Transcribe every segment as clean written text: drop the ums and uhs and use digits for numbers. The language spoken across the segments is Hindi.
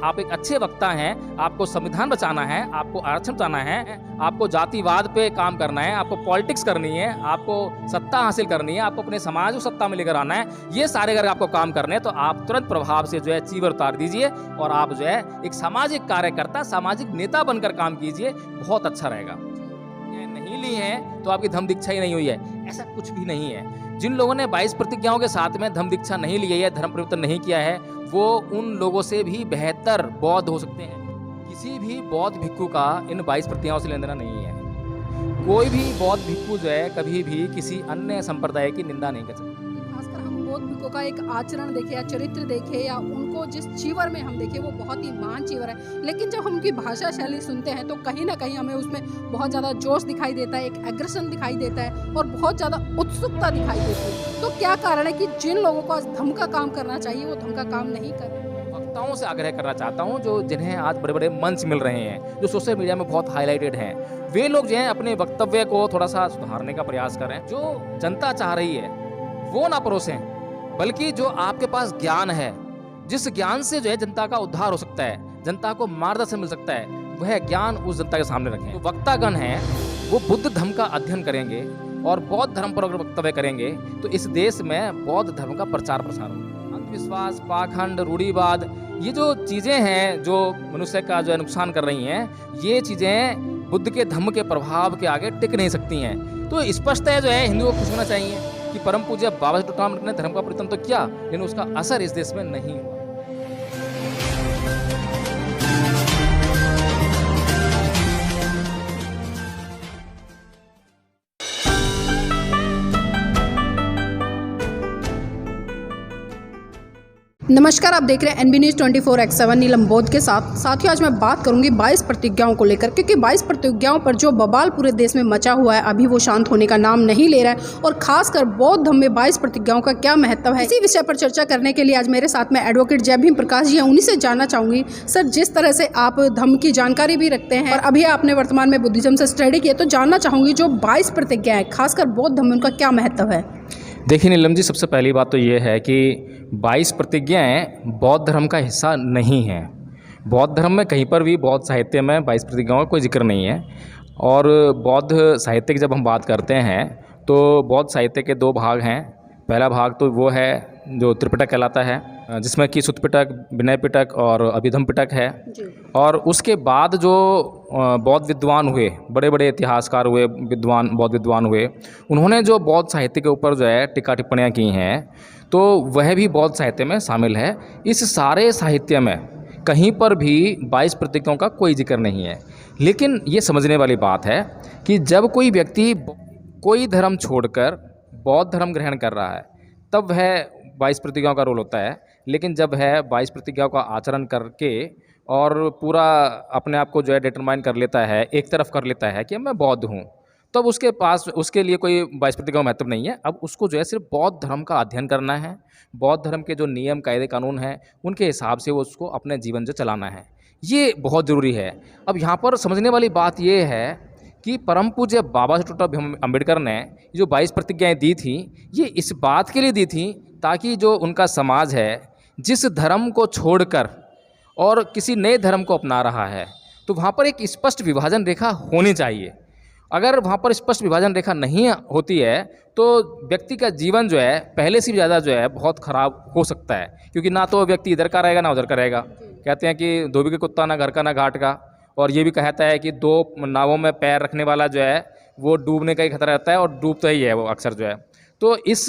आप एक अच्छे वक्ता हैं, आपको संविधान बचाना है, आपको आरक्षण बचाना है, आपको जातिवाद पे काम करना है, आपको पॉलिटिक्स करनी है, आपको सत्ता हासिल करनी है, आपको अपने समाज को सत्ता में लेकर आना है, ये सारे अगर आपको काम करने हैं तो आप तुरंत प्रभाव से जो है चीवर उतार दीजिए और आप जो है एक सामाजिक कार्यकर्ता, सामाजिक नेता बनकर काम कीजिए, बहुत अच्छा रहेगा। नहीं ली है तो आपकी धम्म दीक्षा ही नहीं हुई है, ऐसा कुछ भी नहीं है। जिन लोगों ने 22 प्रतिज्ञाओं के साथ में धम्म दीक्षा नहीं ली है, धर्म परिवर्तन नहीं किया है, वो उन लोगों से भी बेहतर बौद्ध हो सकते हैं। किसी भी बौद्ध भिक्षु का इन 22 प्रतिज्ञाओं से लेना देना नहीं है। कोई भी बौद्ध भिक्षु जो है कभी भी किसी अन्य संप्रदाय की निंदा नहीं कर सकता। खासकर हम बौद्ध भिक्षुओं का एक आचरण देखे या चरित्र देखे या उनको जिस चीवर में हम देखे वो बहुत ही महान चीवर है, लेकिन जब हम उनकी भाषा शैली सुनते हैं तो कहीं ना कहीं हमें उसमें बहुत ज़्यादा जोश दिखाई देता है, एक एग्रेशन दिखाई देता है और बहुत ज़्यादा उत्सुकता दिखाई देती है। तो क्या कारण है कि जिन लोगों को आज धम्म का काम करना चाहिए वो धम्म का काम नहीं कर रहे? वक्ताओं से आग्रह करना चाहता हूं जो जिन्हें आज बड़े बड़े मंच मिल रहे हैं, जो सोशल मीडिया में बहुत हाईलाइटेड हैं, वे लोग जो हैं अपने वक्तव्य को थोड़ा सा सुधारने का प्रयास करें। जो जनता चाह रही है वो ना परोसें, बल्कि जो आपके पास ज्ञान है, जिस ज्ञान से जो है जनता का उद्धार हो सकता है, जनता को मार्गदर्शन मिल सकता है, वह ज्ञान उस जनता के सामने रखें। तो वक्तागण हैं वो बुद्ध धर्म का अध्ययन करेंगे और बौद्ध धर्म पर अगर वक्तव्य करेंगे तो इस देश में बौद्ध धर्म का प्रचार प्रसार होगा। अंधविश्वास, पाखंड, रूढ़िवाद, ये जो चीज़ें हैं जो मनुष्य का जो है नुकसान कर रही हैं, ये चीज़ें बुद्ध के धम्म के प्रभाव के आगे टिक नहीं सकती हैं। तो स्पष्ट है जो है हिंदुओं को खुश होना चाहिए कि परम पूज्य बाबा साहेब डॉक्टर अम्बेडकर ने धर्म का परिवर्तन तो किया, लेकिन उसका असर इस देश में नहीं हुआ। नमस्कार, आप देख रहे हैं एनबी न्यूज़ 24/7 नीलम बौद्ध के साथ। साथियों, आज मैं बात करूंगी 22 प्रतिज्ञाओं को लेकर, क्योंकि 22 प्रतिज्ञाओं पर जो बवाल पूरे देश में मचा हुआ है अभी वो शांत होने का नाम नहीं ले रहा है। और खासकर बौद्ध धर्म में 22 प्रतिज्ञाओं का क्या महत्व है, इसी विषय पर चर्चा करने के लिए आज मेरे साथ में एडवोकेट जय भीम प्रकाश जी हैं। उन्हीं से जानना चाहूंगी, सर, जिस तरह से आप धर्म की जानकारी भी रखते हैं और अभी आपने वर्तमान में बुद्धिज्म से स्टडी किया, तो जानना चाहूंगी जो 22 प्रतिज्ञाएं खासकर बौद्ध धर्म में उनका क्या महत्व है? देखिए नीलम जी, सबसे पहली बात तो ये है कि 22 प्रतिज्ञाएं बौद्ध धर्म का हिस्सा नहीं हैं। बौद्ध धर्म में कहीं पर भी बौद्ध साहित्य में 22 प्रतिज्ञाओं का कोई जिक्र नहीं है। और बौद्ध साहित्य की जब हम बात करते हैं तो बौद्ध साहित्य के दो भाग हैं। पहला भाग तो वो है जो त्रिपिटक कहलाता है, जिसमें कि सुत्त पिटक, विनय पिटक और अभिधम्म पिटक है। और उसके बाद जो बौद्ध विद्वान हुए, बड़े बड़े इतिहासकार हुए, बौद्ध विद्वान हुए, उन्होंने जो बौद्ध साहित्य के ऊपर जो है टीका टिप्पणियाँ की हैं, तो वह भी बौद्ध साहित्य में शामिल है। इस सारे साहित्य में कहीं पर भी 22 प्रतिज्ञाओं का कोई जिक्र नहीं है। लेकिन ये समझने वाली बात है कि जब कोई व्यक्ति कोई धर्म छोड़कर बौद्ध धर्म ग्रहण कर रहा है तब वह 22 प्रतिज्ञाओं का रोल होता है। लेकिन जब है 22 प्रतिज्ञाओं का आचरण करके और पूरा अपने आप को जो है डिटरमाइन कर लेता है, एक तरफ कर लेता है कि मैं बौद्ध हूँ, तब उसके पास उसके लिए कोई 22 प्रतिज्ञाओं का महत्व नहीं है। अब उसको जो है सिर्फ बौद्ध धर्म का अध्ययन करना है, बौद्ध धर्म के जो नियम कायदे कानून हैं उनके हिसाब से वो उसको अपने जीवन से चलाना है। ये बहुत ज़रूरी है। अब यहाँ पर समझने वाली बात ये है कि परम पूज्य बाबा साहेब डॉक्टर भीम अम्बेडकर ने जो 22 प्रतिज्ञाएं दी थी, ये इस बात के लिए दी थी ताकि जो उनका समाज है, जिस धर्म को छोड़कर और किसी नए धर्म को अपना रहा है, तो वहाँ पर एक स्पष्ट विभाजन रेखा होनी चाहिए। अगर वहाँ पर स्पष्ट विभाजन रेखा नहीं होती है तो व्यक्ति का जीवन जो है पहले से भी ज़्यादा जो है बहुत ख़राब हो सकता है, क्योंकि ना तो व्यक्ति इधर का रहेगा ना उधर का रहेगा। कहते हैं कि धोबी के कुत्ता ना घर का ना घाट का, और ये भी कहता है कि दो नावों में पैर रखने वाला जो है वो डूबने का ही खतरा रहता है, और डूबता ही है वो अक्सर जो है। तो इस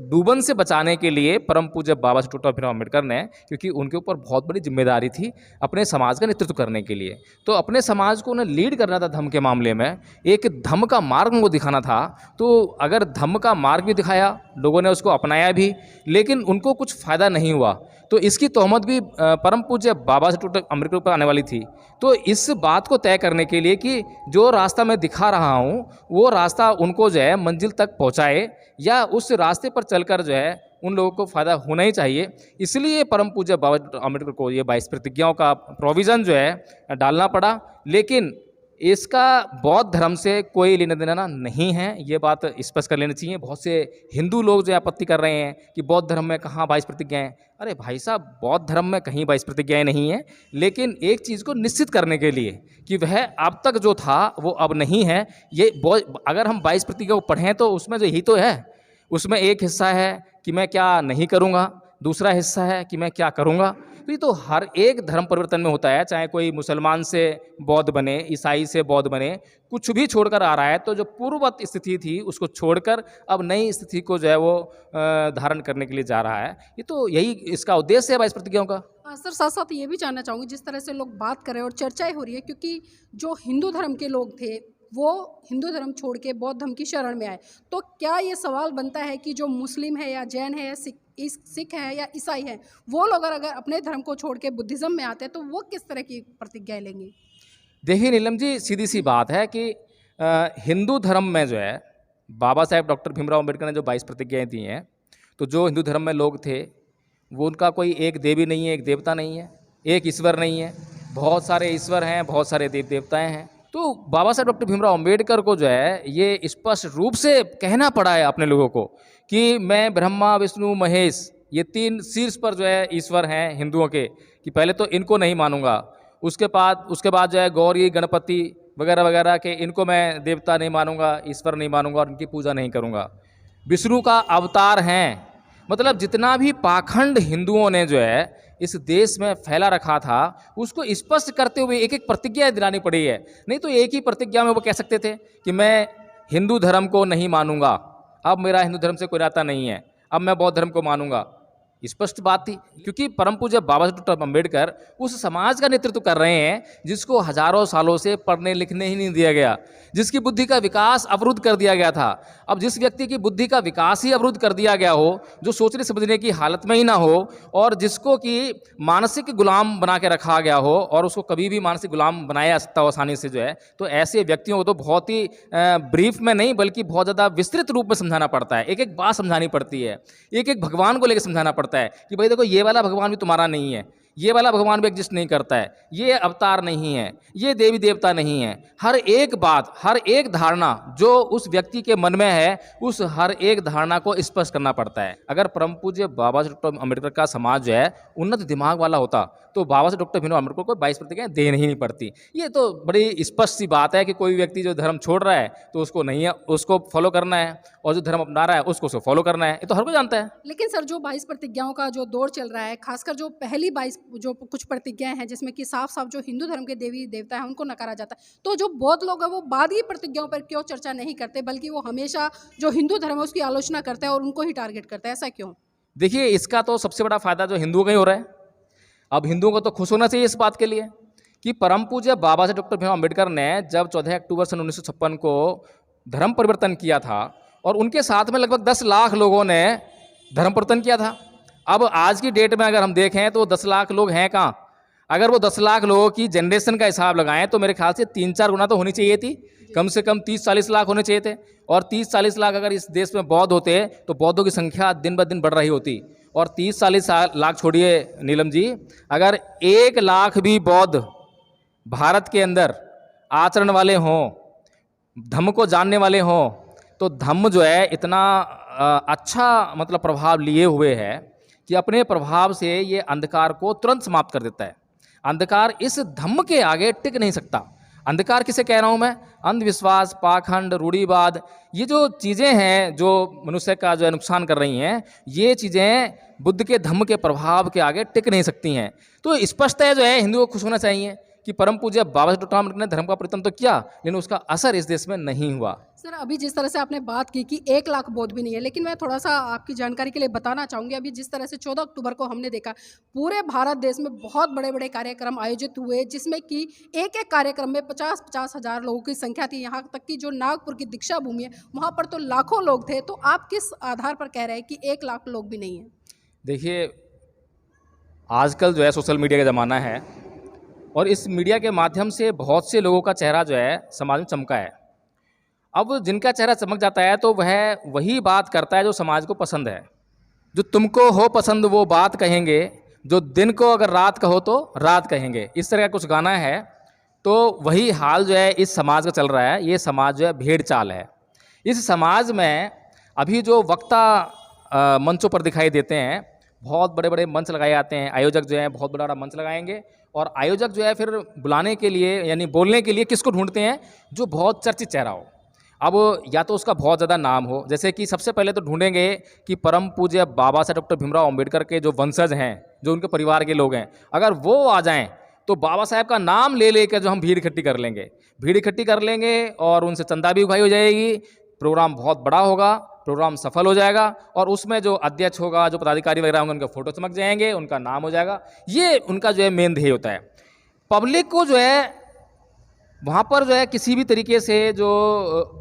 डूबन से बचाने के लिए परम पूज्य बाबा साहेब डॉक्टर भीम अम्बेडकर ने, क्योंकि उनके ऊपर बहुत बड़ी जिम्मेदारी थी अपने समाज का नेतृत्व करने के लिए, तो अपने समाज को उन्हें लीड करना था धम्म के मामले में, एक धम्म का मार्ग उनको दिखाना था। तो अगर धम्म का मार्ग भी दिखाया, लोगों ने उसको अपनाया भी, लेकिन उनको कुछ फ़ायदा नहीं हुआ, तो इसकी तोहमत भी परम पूज्य बाबा साहेब डॉक्टर अम्बेडकर पर आने वाली थी। तो इस बात को तय करने के लिए कि जो रास्ता मैं दिखा रहा हूँ वो रास्ता उनको जो है मंजिल तक पहुँचाए, या उस रास्ते पर चलकर जो है उन लोगों को फ़ायदा होना ही चाहिए, इसलिए परम पूज्य बाबा अम्बेडकर को ये 22 प्रतिज्ञाओं का प्रोविज़न जो है डालना पड़ा। लेकिन इसका बौद्ध धर्म से कोई लेना देना नहीं है, ये बात स्पष्ट कर लेनी चाहिए। बहुत से हिंदू लोग जो आपत्ति कर रहे हैं कि बौद्ध धर्म में कहाँ 22 प्रतिज्ञाएँ। अरे भाई साहब, बौद्ध धर्म में कहीं 22 प्रतिज्ञाएँ नहीं हैं, लेकिन एक चीज़ को निश्चित करने के लिए कि वह अब तक जो था वो अब नहीं है। ये अगर हम 22 प्रतिज्ञा को पढ़ें तो उसमें जो यही तो है, उसमें एक हिस्सा है कि मैं क्या नहीं करूँगा, दूसरा हिस्सा है कि मैं क्या करूँगा। तो ये तो हर एक धर्म परिवर्तन में होता है, चाहे कोई मुसलमान से बौद्ध बने, ईसाई से बौद्ध बने, कुछ भी छोड़कर आ रहा है तो जो पूर्ववत स्थिति थी उसको छोड़कर अब नई स्थिति को जो है वो धारण करने के लिए जा रहा है। ये तो यही इसका उद्देश्य है 22 प्रतिज्ञाओं का। सर साथ साथ ये भी जानना चाहूँगी, जिस तरह से लोग बात कर रहे हैं और चर्चाएं हो रही है, क्योंकि जो हिंदू धर्म के लोग थे वो हिंदू धर्म छोड़ के बौद्ध धर्म की शरण में आए, तो क्या ये सवाल बनता है कि जो मुस्लिम है या जैन है या सिख है या ईसाई है, वो लोग अगर अपने धर्म को छोड़ के बुद्धिज़्म में आते हैं तो वो किस तरह की प्रतिज्ञाएं लेंगे? देखिए नीलम जी, सीधी सी बात है कि हिंदू धर्म में जो है बाबा साहेब डॉक्टर भीमराव अम्बेडकर ने जो 22 प्रतिज्ञाएं दी हैं, तो जो हिंदू धर्म में लोग थे वो उनका कोई एक देवी नहीं है, एक देवता नहीं है, एक ईश्वर नहीं है, बहुत सारे ईश्वर हैं, बहुत सारे देव देवताएं हैं। तो बाबा साहेब डॉक्टर भीमराव अम्बेडकर को जो है ये स्पष्ट रूप से कहना पड़ा है अपने लोगों को कि मैं ब्रह्मा विष्णु महेश, ये 3 शीर्ष पर जो है ईश्वर हैं हिंदुओं के, कि पहले तो इनको नहीं मानूंगा, उसके बाद जो है गौरी गणपति वगैरह वगैरह के इनको मैं देवता नहीं मानूंगा, ईश्वर नहीं मानूंगा और इनकी पूजा नहीं करूंगा। विष्णु का अवतार हैं, मतलब जितना भी पाखंड हिंदुओं ने जो है इस देश में फैला रखा था उसको स्पष्ट करते हुए एक एक प्रतिज्ञा दिलानी पड़ी है। नहीं तो एक ही प्रतिज्ञा में वो कह सकते थे कि मैं हिंदू धर्म को नहीं मानूंगा, अब मेरा हिंदू धर्म से कोई नाता नहीं है, अब मैं बौद्ध धर्म को मानूंगा। स्पष्ट बात थी, क्योंकि परम पूज्य बाबा साहब डॉक्टर अम्बेडकर उस समाज का नेतृत्व कर रहे हैं जिसको हजारों सालों से पढ़ने लिखने ही नहीं दिया गया, जिसकी बुद्धि का विकास अवरुद्ध कर दिया गया था। अब जिस व्यक्ति की बुद्धि का विकास ही अवरुद्ध कर दिया गया हो, जो सोचने समझने की हालत में ही ना हो और जिसको कि मानसिक गुलाम बना के रखा गया हो और उसको कभी भी मानसिक गुलाम बनाया जा सकता हो आसानी से जो है, तो ऐसे व्यक्तियों को तो बहुत ही ब्रीफ में नहीं बल्कि बहुत ज़्यादा विस्तृत रूप में समझाना पड़ता है, एक एक बात समझानी पड़ती है, एक एक भगवान को लेकर समझाना पड़ता है कि भाई देखो ये वाला भगवान भी तुम्हारा नहीं है, ये वाला भगवान भी एग्जिस्ट नहीं करता है, ये अवतार नहीं है, ये देवी देवता नहीं है। हर एक बात, हर एक धारणा जो उस व्यक्ति के मन में है, उस हर एक धारणा को स्पष्ट करना पड़ता है। अगर परम पूज्य बाबा साहब डॉक्टर अम्बेडकर का समाज जो है उन्नत दिमाग वाला होता तो बाबा साहब डॉक्टर भीमराव अम्बेडकर को 22 प्रतिज्ञाएं देनी ही नहीं पड़ती। ये तो बड़ी स्पष्ट सी बात है कि कोई व्यक्ति जो धर्म छोड़ रहा है तो उसको नहीं है, उसको फॉलो करना है, और जो धर्म अपना रहा है उसको फॉलो करना है, ये तो हर कोई जानता है। लेकिन सर जो 22 प्रतिज्ञाओं का जो दौर चल रहा है, खासकर जो पहली 22 जो कुछ प्रतिज्ञाएं हैं जिसमें कि साफ साफ जो हिंदू धर्म के देवी देवता हैं उनको नकारा जाता है, तो जो बौद्ध लोग हैं वो बाद की प्रतिज्ञाओं पर क्यों चर्चा नहीं करते, बल्कि वो हमेशा जो हिंदू धर्म है उसकी आलोचना करते हैं और उनको ही टारगेट करते हैं, ऐसा क्यों? देखिए, इसका तो सबसे बड़ा फायदा जो हिंदुओं का ही हो रहा है। अब हिंदुओं को तो खुश होना चाहिए इस बात के लिए कि परम पूज्य बाबा साहब डॉक्टर भीमराव अम्बेडकर ने जब 14 अक्टूबर सन 1956 को धर्म परिवर्तन किया था और उनके साथ में लगभग 10 लाख लोगों ने धर्म परिवर्तन किया था। अब आज की डेट में अगर हम देखें तो 10 लाख लोग हैं कहाँ? अगर वो 10 लाख लोगों की जनरेशन का हिसाब लगाएं तो मेरे ख्याल से 3-4 गुना तो होनी चाहिए थी, कम से कम 30-40 लाख होने चाहिए थे। और 30-40 लाख अगर इस देश में बौद्ध होते तो बौद्धों की संख्या दिन ब दिन बढ़ रही होती। और 30-40 लाख छोड़िए नीलम जी, अगर 1 लाख भी बौद्ध भारत के अंदर आचरण वाले हों, धम्म को जानने वाले हों, तो धम्म जो है इतना अच्छा मतलब प्रभाव लिए हुए है कि अपने प्रभाव से ये अंधकार को तुरंत समाप्त कर देता है। अंधकार इस धम्म के आगे टिक नहीं सकता। अंधकार किसे कह रहा हूँ मैं? अंधविश्वास, पाखंड, रूढ़िवाद, ये जो चीज़ें हैं जो मनुष्य का जो है नुकसान कर रही हैं, ये चीज़ें बुद्ध के धम्म के प्रभाव के आगे टिक नहीं सकती हैं। तो स्पष्ट है जो है हिंदुओं को खुश होना चाहिए कि परम पूज्य बाबा साहब डॉक्टर अम्बेडकर ने धर्म का परिवर्तन तो किया, लेकिन उसका असर इस देश में नहीं हुआ। सर अभी जिस तरह से आपने बात की कि 1 लाख बौद्ध भी नहीं है, लेकिन मैं थोड़ा सा आपकी जानकारी के लिए बताना चाहूँगी, अभी जिस तरह से 14 अक्टूबर को हमने देखा पूरे भारत देश में बहुत बड़े बड़े कार्यक्रम आयोजित हुए, जिसमें कि एक एक कार्यक्रम में 50-50 हज़ार लोगों की संख्या थी। यहाँ तक कि जो नागपुर की दीक्षा भूमि है वहाँ पर तो लाखों लोग थे। तो आप किस आधार पर कह रहे हैं कि 1 लाख लोग भी नहीं है? देखिए, आजकल जो है सोशल मीडिया का ज़माना है और इस मीडिया के माध्यम से बहुत से लोगों का चेहरा जो है समाज में चमका है। अब जिनका चेहरा चमक जाता है तो वह वही बात करता है जो समाज को पसंद है। जो तुमको हो पसंद वो बात कहेंगे, जो दिन को अगर रात कहो तो रात कहेंगे, इस तरह का कुछ गाना है। तो वही हाल जो है इस समाज का चल रहा है। ये समाज जो है भेड़ चाल है। इस समाज में अभी जो वक्ता मंचों पर दिखाई देते हैं, बहुत बड़े बड़े मंच लगाए जाते हैं। आयोजक जो है बहुत बड़ा मंच लगाएंगे और आयोजक जो है फिर बुलाने के लिए यानी बोलने के लिए किसको ढूंढते हैं, जो बहुत चर्चित चेहरा हो। अब या तो उसका बहुत ज़्यादा नाम हो, जैसे कि सबसे पहले तो ढूंढेंगे कि परम पूज्य बाबा साहब डॉक्टर भीमराव अंबेडकर के जो वंशज हैं, जो उनके परिवार के लोग हैं, अगर वो आ जाएं तो बाबा साहब का नाम ले लेकर जो हम भीड़ इकट्ठी कर लेंगे, भीड़ इकट्ठी कर लेंगे और उनसे चंदा भी उगाई हो जाएगी। प्रोग्राम बहुत बड़ा होगा, प्रोग्राम सफल हो जाएगा और उसमें जो अध्यक्ष होगा, जो पदाधिकारी वगैरह होंगे, उनके फोटो चमक जाएंगे, उनका नाम हो जाएगा। ये उनका जो है मेन ध्येय होता है। पब्लिक को जो है वहाँ पर जो है किसी भी तरीके से जो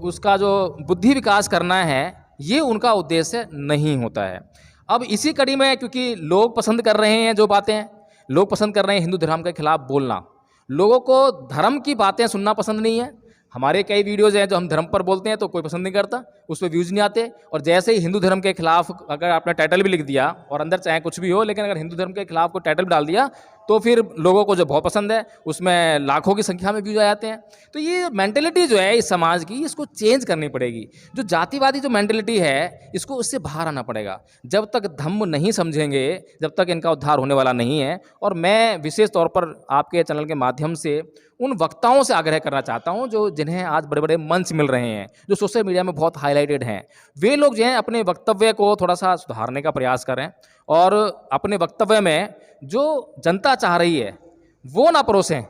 उसका जो बुद्धि विकास करना है, ये उनका उद्देश्य नहीं होता है। अब इसी कड़ी में क्योंकि लोग पसंद कर रहे हैं जो बातें, लोग पसंद कर रहे हैं हिंदू धर्म के खिलाफ बोलना, लोगों को धर्म की बातें सुनना पसंद नहीं है। हमारे कई वीडियोज़ हैं जो हम धर्म पर बोलते हैं तो कोई पसंद नहीं करता, उस पर व्यूज़ नहीं आते। और जैसे ही हिंदू धर्म के खिलाफ अगर आपने टाइटल भी लिख दिया और अंदर चाहे कुछ भी हो, लेकिन अगर हिंदू धर्म के खिलाफ को टाइटल भी डाल दिया तो फिर लोगों को जो बहुत पसंद है, उसमें लाखों की संख्या में व्यूज आ जाते हैं। तो ये मेंटेलिटी जो है इस समाज की, इसको चेंज करनी पड़ेगी। जो जातिवादी जो मेंटेलिटी है, इसको उससे बाहर आना पड़ेगा। जब तक धम्म नहीं समझेंगे, जब तक इनका उद्धार होने वाला नहीं है। और मैं विशेष तौर पर आपके चैनल के माध्यम से उन वक्ताओं से आग्रह करना चाहता हूं जो जिन्हें आज बड़े बड़े मंच मिल रहे हैं, जो सोशल मीडिया में बहुत हाईलाइटेड हैं, वे लोग जो हैं अपने वक्तव्य को थोड़ा सा सुधारने का प्रयास करें और अपने वक्तव्य में जो जनता चाह रही है वो ना परोसें,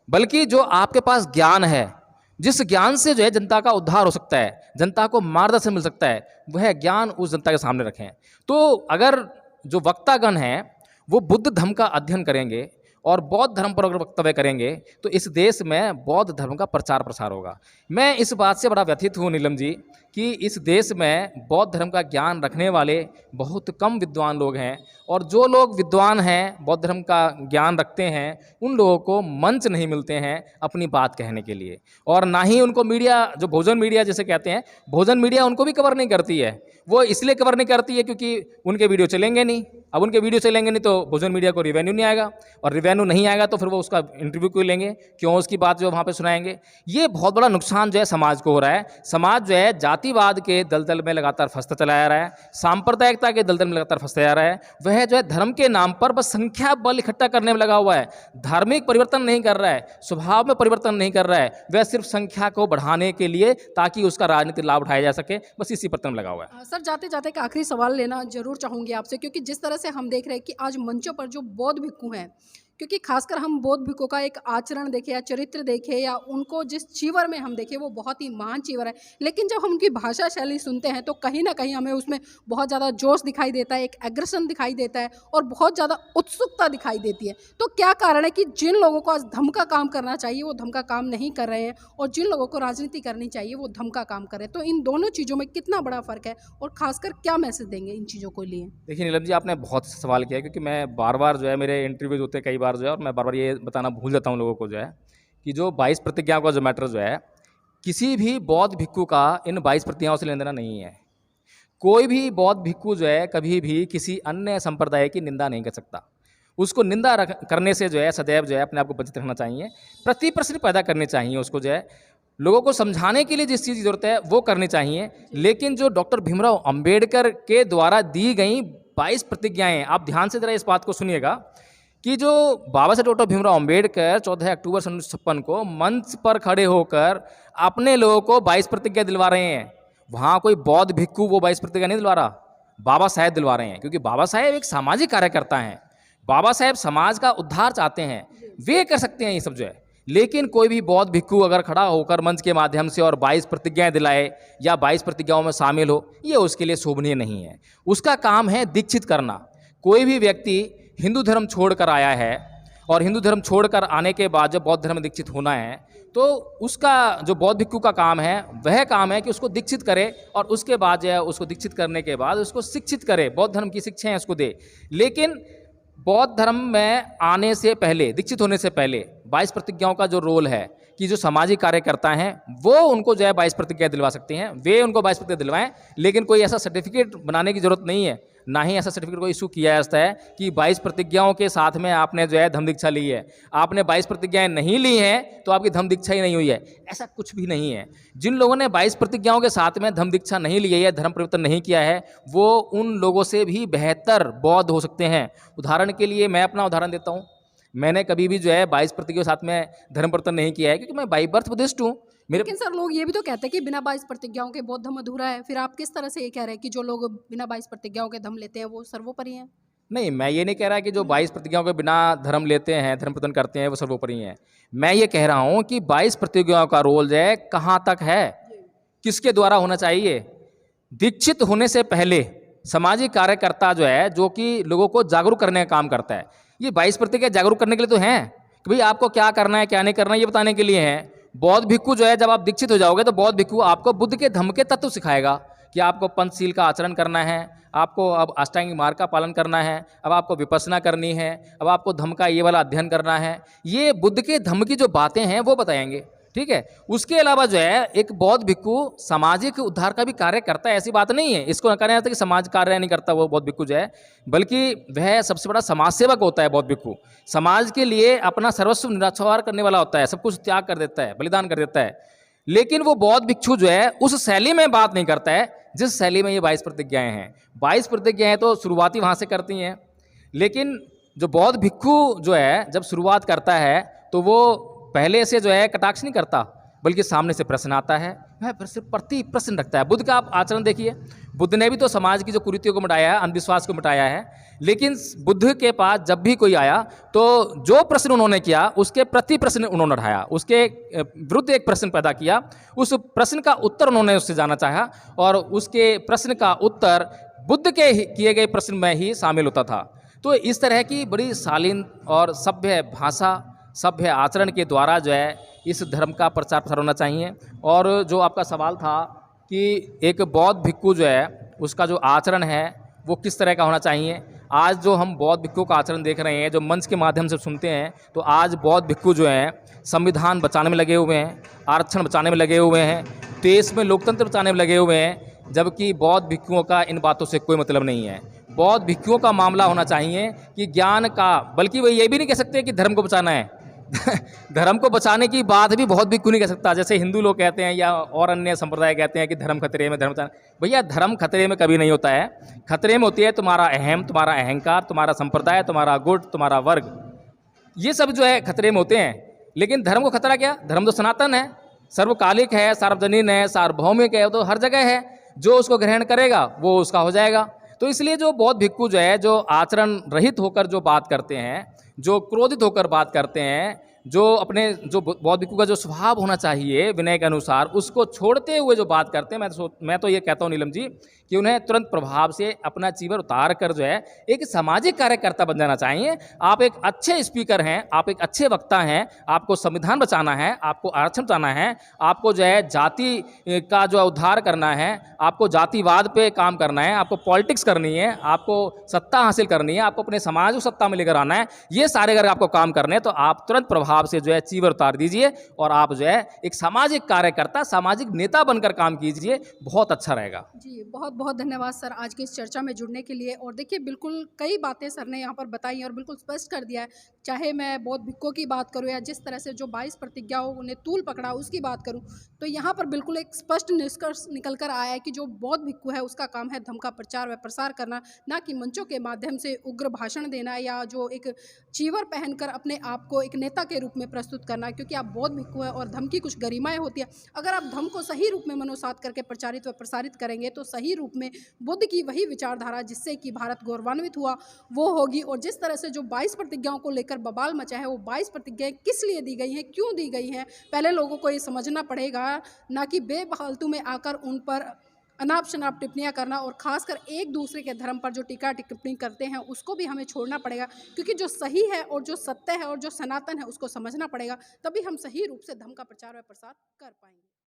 बल्कि जो आपके पास ज्ञान है, जिस ज्ञान से जो है जनता का उद्धार हो सकता है, जनता को मार्गदर्शन मिल सकता है, वह ज्ञान उस जनता के सामने रखें। तो अगर जो वक्तागण हैं वो बुद्ध धर्म का अध्ययन करेंगे और बौद्ध धर्म पर अगर वक्तव्य करेंगे तो इस देश में बौद्ध धर्म का प्रचार प्रसार होगा। मैं इस बात से बड़ा व्यथित हूँ नीलम जी कि इस देश में बौद्ध धर्म का ज्ञान रखने वाले बहुत कम विद्वान लोग हैं, और जो लोग विद्वान हैं, बौद्ध धर्म का ज्ञान रखते हैं, उन लोगों को मंच नहीं मिलते हैं अपनी बात कहने के लिए। और ना ही उनको मीडिया, जो भोजन मीडिया जिसे कहते हैं, भोजन मीडिया उनको भी कवर नहीं करती है। वो इसलिए कवर नहीं करती है क्योंकि उनके वीडियो चलेंगे नहीं। अब उनके वीडियो चलेंगे नहीं तो भोजन मीडिया को रिवेन्यू नहीं आएगा, और रिवेन्यू नहीं आएगा तो फिर वो उसका इंटरव्यू क्यों लेंगे, क्यों उसकी बात जो वहाँ पे सुनाएंगे। ये बहुत बड़ा नुकसान जो है समाज को हो रहा है। समाज जो है जातिवाद के दलदल में लगातार फंसता चला जा रहा है, सांप्रदायिकता के दलदल में लगातार फंसता जा रहा है। वह जो है धर्म के नाम पर बस संख्या बल इकट्ठा करने में लगा हुआ है, धार्मिक परिवर्तन नहीं कर रहा है, स्वभाव में परिवर्तन नहीं कर रहा है। वह सिर्फ संख्या को बढ़ाने के लिए, ताकि उसका राजनीतिक लाभ उठाया जा सके, बस इसी पर लगा हुआ है। सर, जाते जाते एक आखिरी सवाल लेना जरूर चाहूँगी आपसे, क्योंकि जिस तरह से हम देख रहे हैं कि आज मंचों पर जो बौद्ध भिक्खु हैं, क्योंकि खासकर हम बौद्ध भिक्खुओं का एक आचरण देखें या चरित्र देखें या उनको जिस चीवर में हम देखें वो बहुत ही महान चीवर है, लेकिन जब हम उनकी भाषा शैली सुनते हैं तो कहीं ना कहीं हमें उसमें बहुत ज़्यादा जोश दिखाई देता है, एक एग्रेशन दिखाई देता है और बहुत ज़्यादा उत्सुकता दिखाई देती है। तो क्या कारण है कि जिन लोगों को आज धर्म का काम करना चाहिए वो धर्म का काम नहीं कर रहे हैं, और जिन लोगों को राजनीति करनी चाहिए वो धर्म का काम कर रहे हैं? तो इन दोनों चीज़ों में कितना बड़ा फ़र्क है और खासकर क्या मैसेज देंगे इन चीज़ों को लिए? देखिए नीलम जी, आपने बहुत सवाल किया, क्योंकि मैं बार बार जो है मेरे इंटरव्यूज होते हैं कई बार जो है, और मैं बार बार ये बताना भूल जाता हूँ लोगों को जो है कि जो 22 प्रतिज्ञाओं का जो मैटर जो है, किसी भी बौद्ध भिक्खु का इन 22 प्रतिज्ञाओं से लेना देना नहीं है। कोई भी बौद्ध भिक्खु जो है कभी भी किसी अन्य संप्रदाय की निंदा नहीं कर सकता। उसको निंदा करने से जो है सदैव जो है अपने आप को बचित रखना चाहिए। प्रति प्रश्न पैदा करने चाहिए उसको, जो है लोगों को समझाने के लिए जिस चीज़ की जरूरत है वो करनी चाहिए। लेकिन जो डॉक्टर भीमराव अंबेडकर के द्वारा दी गई 22 प्रतिज्ञाएं, आप ध्यान से जरा इस बात को सुनिएगा कि जो बाबा साहब डॉक्टर भीमराव अंबेडकर 14 अक्टूबर 1956 को मंच पर खड़े होकर अपने लोगों को 22 प्रतिज्ञा दिलवा रहे हैं, वहाँ कोई बौद्ध भिक्खु वो 22 प्रतिज्ञा नहीं दिलवा रहा, बाबा साहेब दिलवा रहे हैं। क्योंकि बाबा साहेब एक सामाजिक कार्यकर्ता हैं, बाबा साहेब समाज का उद्धार चाहते हैं, वे कर सकते हैं ये सब जो है। लेकिन कोई भी बौद्ध भिक्खु अगर खड़ा होकर मंच के माध्यम से और 22 प्रतिज्ञाएं दिलाए या 22 प्रतिज्ञाओं में शामिल हो, ये उसके लिए शोभनीय नहीं है। उसका काम है दीक्षित करना। कोई भी व्यक्ति हिंदू धर्म छोड़कर आया है और हिंदू धर्म छोड़कर आने के बाद जब बौद्ध धर्म में दीक्षित होना है, तो उसका जो बौद्ध भिक्खु का काम है वह काम है कि उसको दीक्षित करे, और उसके बाद जो है उसको दीक्षित करने के बाद उसको शिक्षित करे, बौद्ध धर्म की शिक्षाएं उसको दे। लेकिन बौद्ध धर्म में आने से पहले, दीक्षित होने से पहले 22 प्रतिज्ञाओं का जो रोल है कि जो सामाजिक कार्यकर्ता हैं वो उनको जो है 22 प्रतिज्ञा दिलवा सकते हैं, वे उनको 22 प्रतिज्ञा दिलवाएं। लेकिन कोई ऐसा सर्टिफिकेट बनाने की जरूरत नहीं है। ना ही ऐसा सर्टिफिकेट को इशू किया जाता है कि 22 प्रतिज्ञाओं के साथ में आपने जो है धम्म दीक्षा ली है। आपने 22 प्रतिज्ञाएं नहीं ली हैं तो आपकी धम्म दीक्षा ही नहीं हुई है, ऐसा कुछ भी नहीं है। जिन लोगों ने 22 प्रतिज्ञाओं के साथ में धम्म दीक्षा नहीं ली है, धर्म परिवर्तन नहीं किया है, वो उन लोगों से भी बेहतर बौद्ध हो सकते हैं। उदाहरण के लिए मैं अपना उदाहरण देता हूँ। मैंने कभी भी जो है 22 प्रतिज्ञाओं के साथ में धर्म परिवर्तन नहीं किया है, क्योंकि मैं बाई बर्थ बुद्धिस्ट हूँ। मेरे लेकिन सर लोग ये भी तो कहते हैं कि बिना 22 प्रतिज्ञाओं के बौद्ध धर्म अधूरा है। फिर आप किस तरह से ये कह रहे हैं कि जो लोग बिना 22 प्रतिज्ञाओं के धर्म लेते हैं वो सर्वोपरि हैं? नहीं, मैं ये नहीं कह रहा कि जो 22 प्रतिज्ञाओं के बिना धर्म लेते हैं, धर्म परिवर्तन करते हैं, वो सर्वोपरि हैं। मैं ये कह रहा हूँ कि 22 प्रतिज्ञाओं का रोल जो है कहाँ तक है, किसके द्वारा होना चाहिए। दीक्षित होने से पहले सामाजिक कार्यकर्ता जो है, जो कि लोगों को जागरूक करने का काम करता है, ये 22 प्रतिज्ञा जागरूक करने के लिए तो हैं कि भाई आपको क्या करना है क्या नहीं करना है, ये बताने के लिए हैं। बौद्ध भिक्खु जो है, जब आप दीक्षित हो जाओगे तो बौद्ध भिक्खु आपको बुद्ध के धम्म के तत्व सिखाएगा कि आपको पंचशील का आचरण करना है, आपको अब अष्टांगिक मार्ग का पालन करना है, अब आपको विपස්සना करनी है, अब आपको धम्म का ये वाला अध्ययन करना है। ये बुद्ध के धम्म की जो बातें हैं वो बताएंगे, ठीक है। उसके अलावा जो है एक बौद्ध भिक्खु सामाजिक उद्धार का भी कार्य करता है, ऐसी बात नहीं है। इसको कहना जाता है कि समाज कार्य नहीं करता वो बौद्ध भिक्खु जो है, बल्कि वह सबसे बड़ा समाज सेवक होता है। बौद्ध भिक्खु समाज के लिए अपना सर्वस्व निराछावर करने वाला होता है, सब कुछ त्याग कर देता है, बलिदान कर देता है। लेकिन वो बौद्ध भिक्षु जो है उस शैली में बात नहीं करता है जिस शैली में ये 22 प्रतिज्ञाएं हैं। 22 प्रतिज्ञाएं तो शुरुआती वहाँ से करती हैं, लेकिन जो बौद्ध भिक्षु जो है जब शुरुआत करता है तो वो पहले से जो है कटाक्ष नहीं करता, बल्कि सामने से प्रश्न आता है, वह प्रति प्रश्न रखता है। बुद्ध का आप आचरण देखिए, बुद्ध ने भी तो समाज की जो कुरीतियों को मिटाया है, अंधविश्वास को मिटाया है, लेकिन बुद्ध के पास जब भी कोई आया तो जो प्रश्न उन्होंने किया उसके प्रति प्रश्न उन्होंने उठाया, उसके विरुद्ध एक प्रश्न पैदा किया, उस प्रश्न का उत्तर उन्होंने उससे जानना चाहा और उसके प्रश्न का उत्तर बुद्ध के किए गए प्रश्न में ही शामिल होता था। तो इस तरह की बड़ी शालीन और सभ्य भाषा, सभ्य आचरण के द्वारा जो है इस धर्म का प्रचार प्रसार होना चाहिए। और जो आपका सवाल था कि एक बौद्ध भिक्खु जो है उसका जो आचरण है वो किस तरह का होना चाहिए, आज जो हम बौद्ध भिक्खु का आचरण देख रहे हैं, जो मंच के माध्यम से सुनते हैं, तो आज बौद्ध भिक्खु जो हैं संविधान बचाने में लगे हुए हैं, आरक्षण बचाने में लगे हुए हैं, देश में लोकतंत्र बचाने में लगे हुए हैं, जबकि बौद्ध भिक्खुओं का इन बातों से कोई मतलब नहीं है। बौद्ध भिक्खुओं का मामला होना चाहिए कि ज्ञान का, बल्कि वो ये भी नहीं कह सकते कि धर्म को बचाना है धर्म को बचाने की बात भी बहुत भिक्खु नहीं कह सकता। जैसे हिंदू लोग कहते हैं या और अन्य संप्रदाय कहते हैं कि धर्म खतरे में, धर्म बचाना। भैया धर्म खतरे में कभी नहीं होता है। खतरे में होती है तुम्हारा अहम, तुम्हारा अहंकार, तुम्हारा संप्रदाय, तुम्हारा गुट, तुम्हारा वर्ग, ये सब जो है खतरे में होते हैं। लेकिन धर्म को खतरा क्या? धर्म तो सनातन है, सर्वकालिक है, सार्वजनीन है, सार्वभौमिक है, तो हर जगह है। जो उसको ग्रहण करेगा वो उसका हो जाएगा। तो इसलिए जो बौद्ध भिक्खु जो है, जो आचरण रहित होकर जो बात करते हैं, जो क्रोधित होकर बात करते हैं, जो अपने जो बौद्ध भिक्खु का जो स्वभाव होना चाहिए विनय के अनुसार, उसको छोड़ते हुए जो बात करते हैं, मैं तो ये कहता हूँ नीलम जी कि उन्हें तुरंत प्रभाव से अपना जीवन उतार कर जो है एक सामाजिक कार्यकर्ता बन जाना चाहिए। आप एक अच्छे स्पीकर हैं, आप एक अच्छे वक्ता हैं, आपको संविधान बचाना है, आपको आरक्षण बचाना है, आपको जो है जाति का जो उद्धार करना है, आपको जातिवाद पे काम करना है, आपको पॉलिटिक्स करनी है, आपको सत्ता हासिल करनी है, आपको अपने समाज को सत्ता में लेकर आना है। ये सारे अगर आपको काम करने हैं तो आप तुरंत प्रभाव से जो है चीवर उतार दीजिए और आप जो है एक सामाजिक कार्यकर्ता, सामाजिक नेता बनकर काम कीजिए, बहुत अच्छा रहेगा। जी, बहुत बहुत धन्यवाद सर आज की इस चर्चा में जुड़ने के लिए। और देखिए बिल्कुल कई बातें सर ने यहाँ पर बताई और बिल्कुल स्पष्ट कर दिया है, चाहे मैं बौद्ध भिक्खुओं की बात करूँ या जिस तरह से जो 22 प्रतिज्ञाओं ने तूल पकड़ा उसकी बात करूँ, तो यहाँ पर बिल्कुल एक स्पष्ट निष्कर्ष निकल कर आया है कि जो बौद्ध भिक्खु है उसका काम है धर्म का प्रचार व प्रसार करना, ना कि मंचों के माध्यम से उग्र भाषण देना या जो एक चीवर पहनकर अपने आप को एक नेता के रूप में प्रस्तुत करना। क्योंकि आप बौद्ध भिक्खु है और धर्म की कुछ गरिमाएं होती है, अगर आप धर्म को सही रूप में मनोसात करके प्रचारित व प्रसारित करेंगे तो सही रूप में बुद्ध की वही विचारधारा जिससे कि भारत गौरवान्वित हुआ वो होगी। और जिस तरह से जो 22 प्रतिज्ञाओं को लेकर बवाल मचा है, वो 22 प्रतिज्ञाएं किस लिए दी गई हैं, क्यों दी गई हैं, पहले लोगों को ये समझना पड़ेगा, ना कि बेफालतू में आकर उन पर अनाप शनाप टिप्पणियां करना। और खासकर एक दूसरे के धर्म पर जो टीका टिप्पणी करते हैं उसको भी हमें छोड़ना पड़ेगा, क्योंकि जो सही है और जो सत्य है और जो सनातन है उसको समझना पड़ेगा, तभी हम सही रूप से धर्म का प्रचार व प्रसार कर पाएंगे।